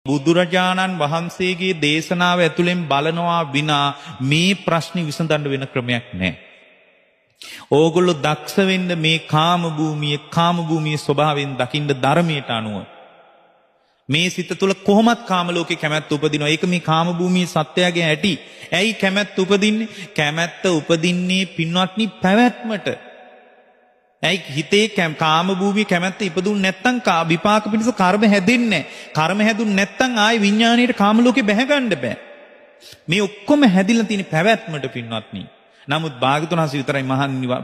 බුදුරජාණන් වහන්සේගේ දේශනාව ඇතුළෙන් බලනවා විනා මේ ප්‍රශ්නේ විසඳන්න වෙන ක්‍රමයක් නැහැ. ඕගොල්ලෝ දක්ෂ වෙන්න මේ කාම භූමියේ ස්වභාවයෙන් දකින්න ධර්මයට අනුව. මේ සිත තුළ කොහොමත් කාම ලෝකේ කැමැත්ත උපදිනවා. ඒක මේ කාම භූමියේ සත්‍යයගේ ඇති. ඇයි කැමැත්ත උපදින්නේ? කැමැත්ත උපදින්නේ පින්වත්නි පැවැත්මට. ඇයි හිතේ කාම භූමියේ කැමැත්ත ඉපදුන්නේ නැත්නම් විපාක පිණිස කර්ම හැදෙන්නේ නැහැ. කර්ම හැදුන්නේ නැත්නම් ආයි විඥාණයට කාම ලෝකේ බැහැ ගන්න බෑ. මේ ඔක්කොම හැදිලා තියෙන පැවැත්මට පින්වත්නි. නමුත් භාග්‍යවතුන් වහන්සේ විතරයි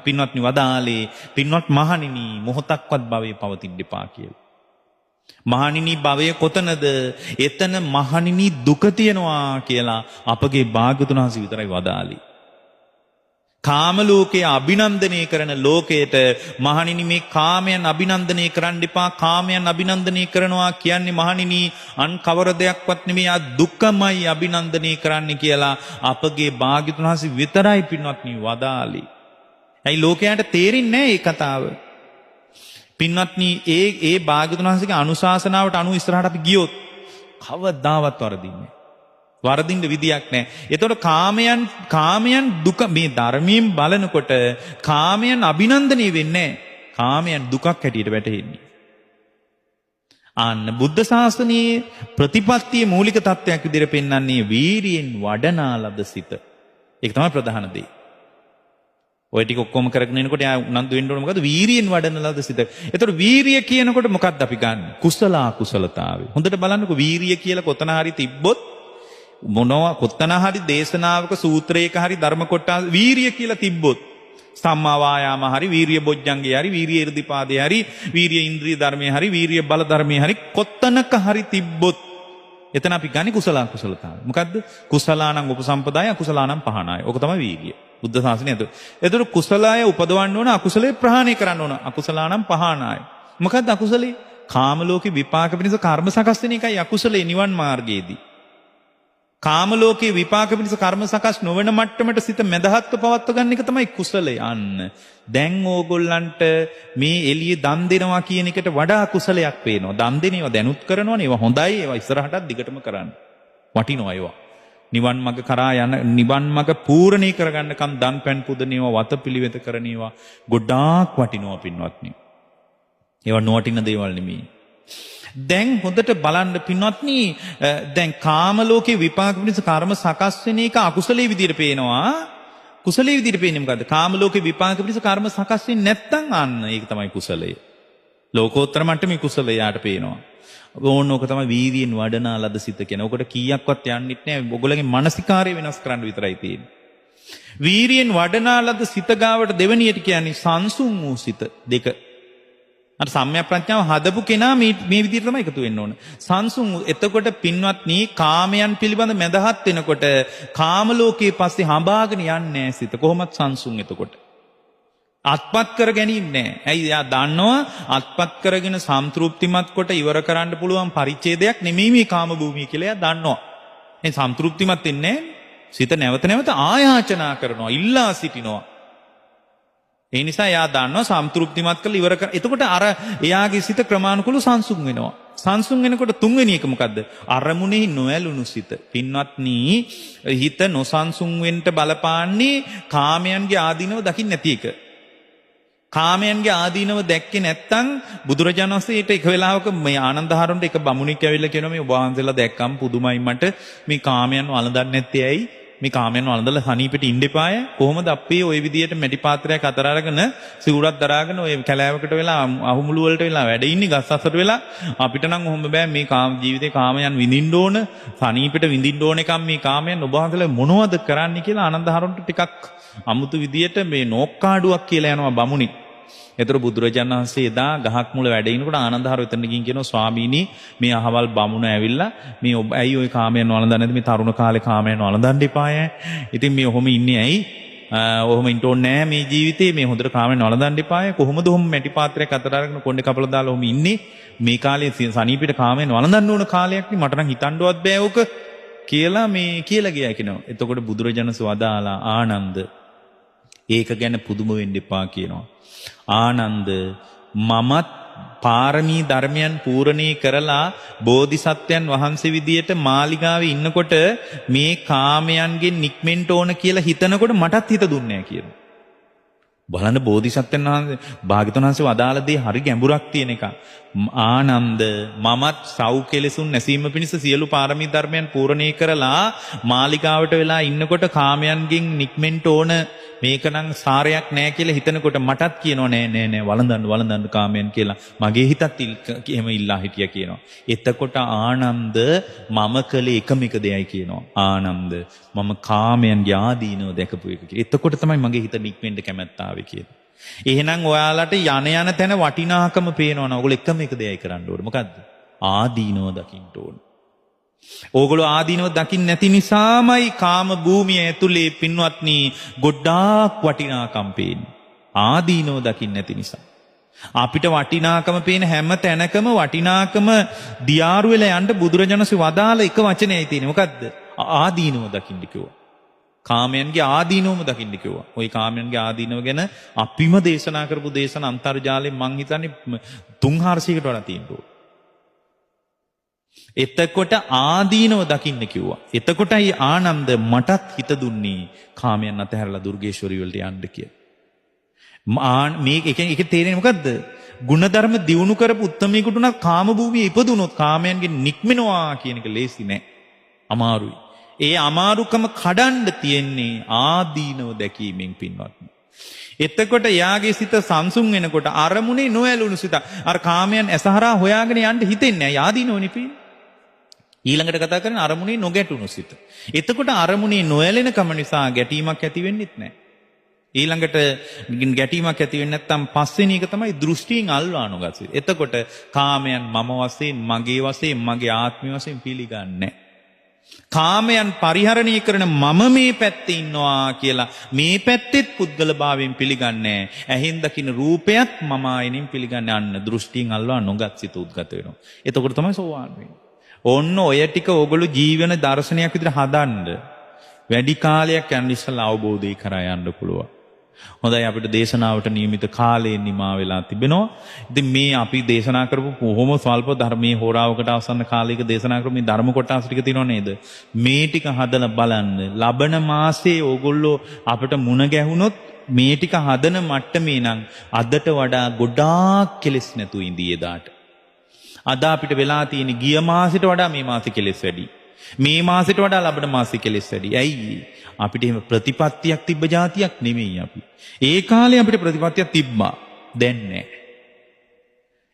පින්වත්නි වදාලේ පින්වත් මහණෙනි මොහොතක්වත් භවයේ පවතින්න එපා කියලා. මහණෙනි භවය කොතනද? එතන මහණෙනි දුක තියනවා කියලා අපගේ භාග්‍යවතුන් වහන්සේ විතරයි වදාලේ. කාම ලෝකයේ අභිනන්දනය කරන ලෝකයට මහණෙනි මේ කාමයන් අභිනන්දනය කරන්න එපා. කාමයන් අභිනන්දනය කරනවා කියන්නේ මහණෙනි අන් කවර දෙයක්වත් නෙමෙයි ආ දුකමයි අභිනන්දනය කරන්න කියලා අපගේ භාග්‍යවතුන් වහන්සේ විතරයි පින්වත්නි වදාළේ. ඇයි ලෝකයට තේරෙන්නේ නැහැ මේ කතාව? පින්වත්නි ඒ භාග්‍යවතුන් වහන්සේගේ අනුශාසනාවට අනුව ඉස්සරහට අපි ගියොත් කවදාවත් වරදින්නේ වරදින්න විදියක් නැහැ. එතකොට කාමයන් දුක මේ ධර්මයෙන් බලනකොට කාමයන් අභිනන්දනය වෙන්නේ නැහැ. කාමයන් දුකක් හැටියට වැටහෙන්නේ. අන්න බුද්ධ ශාසනයේ ප්‍රතිපත්තියේ මූලික தත්වයක් විදිහට පෙන්වන්නේ වීරියෙන් වඩනා ලද සිත. ඒක තමයි ප්‍රධාන දේ. ඔය ටික ඔක්කොම කරගෙන යනකොට යා උනන්දු වෙන්න ඕන මොකද? වීරියෙන් වඩන ලද සිත. එතකොට වීරිය කියනකොට මොකක්ද අපි ගන්න? කුසල අකුසලතාවය. හොඳට බලන්නකෝ වීරිය කියලා කොතන හරි තිබ්බොත් මොනවා කොත්තන හරි දේශනාවක සූත්‍රයක හරි ධර්ම කොටස වීරිය කියලා තිබ්බොත් සම්මා වායාම හරි වීරිය බොජ්ජංගේ හරි වීරිය irdipaade හරි වීරිය ඉන්ද්‍රිය ධර්මයේ හරි වීරිය බල ධර්මයේ හරි කොත්තනක හරි තිබ්බොත් එතන අපි ගන්නේ කුසල අකුසලතාවය. මොකද්ද? කුසලානං උපසම්පදාය අකුසලානං පහනාය. ඕක තමයි වීරිය. බුද්ධ ශාසනය ඇතුළේ. එතකොට කුසලය උපදවන්න ඕන අකුසලේ ප්‍රහාණය කරන්න ඕන. අකුසලානං පහනාය. මොකද්ද අකුසලේ? කාම ලෝකේ විපාක පිණිස කර්ම සකස් වෙන එකයි අකුසලේ නිවන් මාර්ගයේදී. කාම ලෝකේ විපාක පිණිස කර්ම සකස් නොවන මට්ටමට සිත මැදහත්ව පවත්ව ගන්න එක තමයි කුසලය. අන්න දැන් ඕගොල්ලන්ට මේ එළියේ දන් දෙනවා කියන එකට වඩා කුසලයක් පේනවා. දන් දෙන ඒවා දැනුත් කරනවනේ. ඒවා හොඳයි. ඒවා ඉස්සරහටත් දිගටම කරන්න. වටිනවා ඒවා. නිවන් මඟ කරා යන නිවන් මඟ පූර්ණී කරගන්නකම් දන් පැන් පුදන ඒවා වතපිලිවෙත කරන ඒවා ගොඩාක් වටිනවා පින්වත්නි. ඒවා නොවටින දේවල් නෙමෙයි. දැන් හොඳට බලන්න පින්වත්නි දැන් කාම ලෝකේ විපාක පිණිස කර්ම සකස් වෙන එක අකුසලයේ විදිහට පේනවා. කුසලයේ විදිහට පේන්නේ මොකද්ද? කාම ලෝකේ විපාක පිණිස කර්ම සකස් වෙන්නේ නැත්නම් අන්න ඒක තමයි කුසලය. ලෝකෝත්තර මට්ටමේ කුසලය යාට පේනවා. ඕනෝක තමයි වීර්යයෙන් වඩනා ලද සිත කියන. ඔකට කීයක්වත් යන්නෙත් නැහැ. ඔයගොල්ලෝගේ මානසිකාරය වෙනස් කරන්න විතරයි තියෙන්නේ. වීර්යයෙන් වඩනා ලද සිත ගාවට දෙවෙනියට කියන්නේ සංසුන් වූ සිත දෙක. අර සම්‍යක් ප්‍රඥාව හදපු කෙනා මේ විදිහට තමයි එකතු වෙන්න ඕන. සංසුන් එතකොට පින්වත්නි කාමයන් පිළිබඳ මැදහත් වෙනකොට කාම ලෝකයේ පස්සේ හඹාගෙන යන්නේ නැහැ සිත. කොහොමත් සංසුන් එතකොට. අත්පත් කර ගැනීම නැහැ. ඇයි? එයා දන්නවා අත්පත් කරගෙන සම්තෘප්තිමත් කොට ඉවර කරන්න පුළුවන් පරිච්ඡේදයක් නෙමෙයි මේ කාම භූමිය කියලා එයා දන්නවා. ඒ සම්තෘප්තිමත් වෙන්නේ සිත නැවත නැවත ආයාචනා කරනවා, ඉල්ලා සිටිනවා. ඒ නිසා එයා දන්නවා සම්තෘප්තිමත් කරලා ඉවර කර. එතකොට අර එයාගේ සිත ක්‍රමානුකූලව සංසුන් වෙනවා. සංසුන් වෙනකොට තුන්වෙනි එක මොකද්ද? අරමුණෙහි නොඇලුණු සිත. පින්වත්නි හිත නොසන්සුන් වෙන්න බලපාන්නේ කාමයන්ගේ ආදීනව දකින්න නැති එක. කාමයන්ගේ ආදීනව දැක්කේ නැත්තම් බුදුරජාණන් වහන්සේට එක වෙලාවක මේ ආනන්දහරන්ට එක බමුණෙක් ඇවිල්ලා කියනවා මේ ඔබ වහන්සේලා දැක්කම් පුදුමයි මට මේ කාමයන් වළඳන්නේ නැත්තේ ඇයි? මේ කාමයන් වළඳලා හනීපෙට ඉන්න එපාය. කොහොමද අපි ওই විදියට මැටි පාත්‍රයක් අතර අරගෙන සිවුරක් දරාගෙන ওই කැලෑවකට වෙලා අහුමුළු වලට වෙලා වැඩ ඉන්නේ ගස් අසට වෙලා අපිට නම් ඔහොම බෑ මේ කාම ජීවිතේ කාමයන් විඳින්න ඕන හනීපෙට විඳින්න ඕන එකම් මේ කාමයන් ඔබ වහන්සේලා මොනවද කරන්නේ කියලා ආනන්දහරන්ට ටිකක් අමුතු විදියට මේ නෝක්කාඩුවක් කියලා යනවා බමුණි. ඒතර බුදුරජාණන් වහන්සේ එදා ගහක් මුල වැඩ ඉනකොට ආනන්දහර එතන ගිහින් කියනවා ස්වාමීනි මේ අහවල් බමුණ ඇවිල්ලා මේ ඔබ ඇයි ওই කාමයන් වළඳන්නේ නැද්ද මේ තරුණ කාලේ කාමයන් වළඳන්න එපාය. ඉතින් මේ ඔහොම ඉන්නේ ඇයි? ඔහොම ඉන්න ඕනේ නෑ මේ ජීවිතේ මේ හොඳට කාමයන් වළඳන්න එපාය. කොහොමද ඔහොම මැටි පාත්‍රයක් අතර අරගෙන කොණ්ඩේ කපලා දාලා ඔහොම ඉන්නේ? මේ කාලේ සනීපිට කාමයන් වළඳන්න ඕන කාලයක් නේ මට නම් හිතන්නවත් බෑ ඕක කියලා මේ කියලා ගියා කියනවා. එතකොට බුදුරජාණන් වදාලා ආනන්ද ඒක ගැන පුදුම වෙන්න එපා කියනවා. ආනන්ද මමත් පාරමී ධර්මයන් පූර්ණේ කරලා බෝධිසත්වයන් වහන්සේ විදියට මාලිගාවේ ඉන්නකොට මේ කාමයන්ගෙන් නික්මෙන්න ඕන කියලා හිතනකොට මටත් හිත දුන්නේ නැහැ කියලා. බලන්න බෝධිසත්වයන් වහන්සේ භාග්‍යවතුන් වහන්සේ වදාළ දේ හරි ගැඹුරක් තියෙන එක. ආනන්ද මමත් සව් කෙලෙසුන් නැසීම පිණිස සියලු පාරමී ධර්මයන් පූර්ණේ කරලා මාලිගාවට වෙලා ඉන්නකොට කාමයන්ගෙන් නික්මෙන්න ඕන මේකනම් සාරයක් නැහැ කියලා හිතනකොට මටත් කියනවා නෑ වළඳන්න කාමයන් කියලා මගේ හිතත් එහෙම ඉල්ලා හිටියා කියනවා. එතකොට ආනන්ද මම කළේ එකම එක දෙයයි කියනවා. ආනන්ද මම කාමයන්ගේ ආදීනව දැකපු එක කියලා. එතකොට තමයි මගේ හිත නික්මෙන්න කැමැත්ත ආවේ කියලා. එහෙනම් ඔයාලට යන තැන වටිනාකම පේනවනේ. ඔයගොල්ලෝ එකම එක දෙයයි කරන්න ඕනේ. මොකද්ද? ආදීනව දකින්න ඕනේ. ඕගොල්ලෝ ආදීනව දකින්න නැති නිසාමයි කාම භූමිය ඇතුලේ පින්වත්නි ගොඩාක් වටිනාකම් පේන්නේ. ආදීනව දකින්න නැති නිසා. අපිට වටිනාකම පේන හැම තැනකම වටිනාකම දියාරු වෙලා යන්න බුදුරජාණන්සේ වදාළ එක වචනයයි තියෙන්නේ. මොකද්ද? ආදීනව දකින්න කිව්වා. කාමයන්ගේ ආදීනවම දකින්න කිව්වා. ওই කාමයන්ගේ ආදීනව ගැන අපිම දේශනා කරපු දේශන අන්තර්ජාලයෙන් මං හිතන්නේ 3-400කට වඩා තියෙනවා. එතකොට ආදීනව දකින්න කිව්වා. එතකොටයි ආනන්ද මටත් හිත දුන්නේ කාමයන් අතහැරලා දුර්ගේශ්වරි වලට යන්න කියලා. මේක එක තේරෙන්නේ මොකද්ද? ಗುಣධර්ම දියුණු කරපු උත්තමයෙකුට උනත් කාම භූමියේ ඉපදුනොත් කාමයන්ගෙන් නික්මෙනවා කියන එක ලේසි නෑ. අමාරුයි. ඒ අමාරුකම කඩන්න තියෙන්නේ ආදීනව දැකීමෙන් පින්වත්නි. එතකොට යාගේ සිත සංසුන් වෙනකොට අරමුණේ නොඇලුණු සිත අර කාමයන් ඇසහරා හොයාගෙන යන්න හිතෙන්නේ නෑ. ආදීනවනේ පේන්නේ. ඊළඟට කතා කරන අරමුණේ නොගැටුණු සිත. එතකොට අරමුණේ නොඇලෙන කම නිසා ගැටීමක් ඇති වෙන්නෙත් නැහැ. ඊළඟට ගැටීමක් ඇති වෙන්නේ නැත්නම් පස්වෙනි එක තමයි දෘෂ්ටියෙන් අල්වා නොගත් සිත. එතකොට කාමයන් මම වශයෙන්, මගේ වශයෙන්, මගේ ආත්මය වශයෙන් පිළිගන්නේ නැහැ. කාමයන් පරිහරණය කරන මම මේ පැත්තේ ඉන්නවා කියලා මේ පැත්තෙත් පුද්ගල භාවයෙන් පිළිගන්නේ නැහැ. ඇහෙන් දකින්න රූපයත් මම ආයෙනින් පිළිගන්නේ අන්න දෘෂ්ටියෙන් අල්වා නොගත් සිත උද්ගත වෙනවා. එතකොට තමයි සෝවාන් වෙන්නේ. ඔන්න ඔය ටික ඕගොල්ලෝ ජීවන දර්ශනයක් විදිහට හදන්න වැඩි කාලයක් යන ඉස්සලා අවබෝධය කරා යන්න පුළුවන්. හොඳයි අපිට දේශනාවට නියමිත කාලයෙන් නිමා වෙලා තිබෙනවා. ඉතින් මේ අපි දේශනා කරපු කොහොම ස්වල්ප ධර්මයේ හෝරාවකට අවසන් කාලයක දේශනා කරපු මේ ධර්ම කොටස් ටික තියෙනව නේද? මේ ටික හදලා බලන්න. ලබන මාසේ ඕගොල්ලෝ අපිට මුණ ගැහුනොත් මේ ටික හදන මට්ටමේ නම් අදට වඩා ගොඩාක් කෙලෙස් නැතු ඉඳී එදාට. අද අපිට වෙලා තියෙන ගිය මාසෙට වඩා මේ මාසෙ කෙලෙස් වැඩි. මේ මාසෙට වඩා ලබන මාසෙ කෙලෙස් වැඩි. ඇයි? අපිට එහෙම ප්‍රතිපත්තියක් තිබ්බ જાතියක් නෙමෙයි අපි. ඒ කාලේ අපිට ප්‍රතිපත්තියක් තිබ්බා. දැන් නැහැ.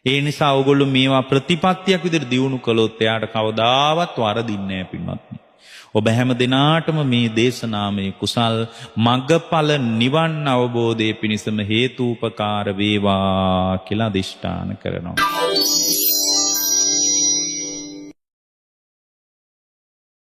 ඒ නිසා ඕගොල්ලෝ මේවා ප්‍රතිපත්තියක් විදිහට දියුණු කළොත් එයාට කවදාවත් වරදින්නේ නැහැ පින්වත්නි. ඔබ හැම දිනාටම මේ දේශනාමය කුසල් මග්ගඵල නිවන් අවබෝධයේ පිණසම හේතුපකාර වේවා කියලා අදිෂ්ඨාන කරනවා.